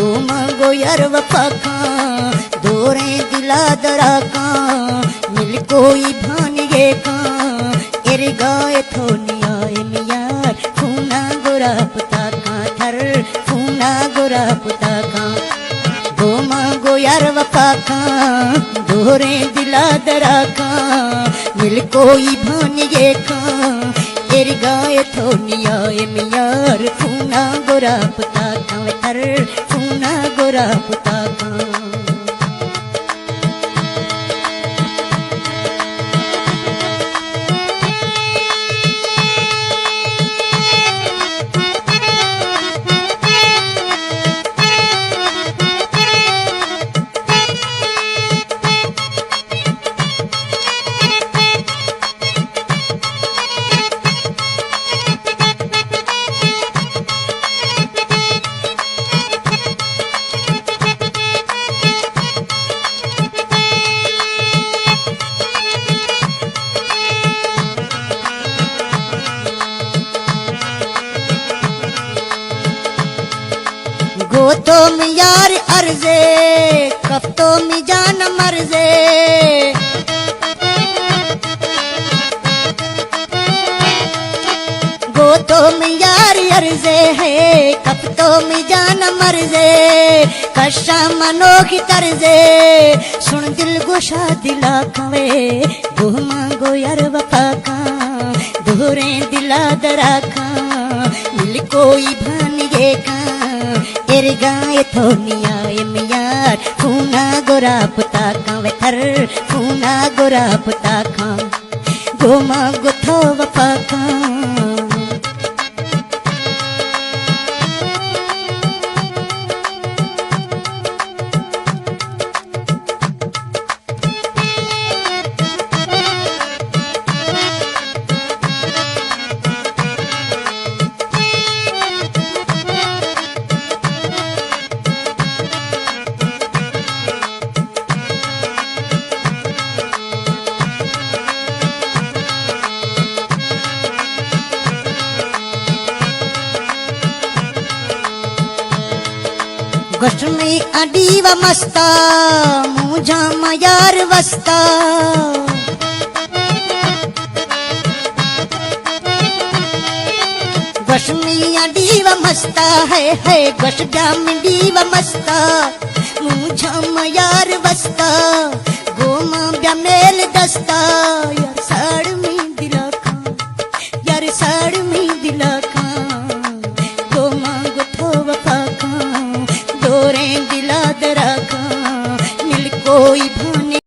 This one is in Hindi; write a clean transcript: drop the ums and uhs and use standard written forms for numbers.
मांगो यार वफा का दोरे दिला दरा का मिल कोई भानिए का एर गाए थोनिया यार फूना गोरा पुता का थर फूना गोरा पुता का दो मांगो यार वफा का दोरे दिला दरा का मिल कोई भानिए का एर गाए थोनिया यार फूना गोरा पुता का थर फूना गोरा पुता का गो तो मी यार अर्जे कब तो मी जान मर्जे गो तो मी यार अर्जे है कब तो मी जान मर्जे कशा मनोखी तर्जे सुन दिल गोशा दिला खवे गो मांगो यार वफा का दोरे दिला दरा का मिल कोई भानिए का एर गाए थोनिया यार फूना गोरा पुता का थर फूना गोरा पुता का गो मांगो थो वफा का गोश्त में अडी व मस्ता मुझा मयार वस्ता गोश्त में अडी व मस्ता है गोश्त जामडी व मस्ता मुझा मयार वस्ता गोमा ब्यामेल दस्ता यार साड़ में दिला का यार साड़ में दिला का गोमा गुथो वफा का दोरे दिला दरा का मिल कोई भाने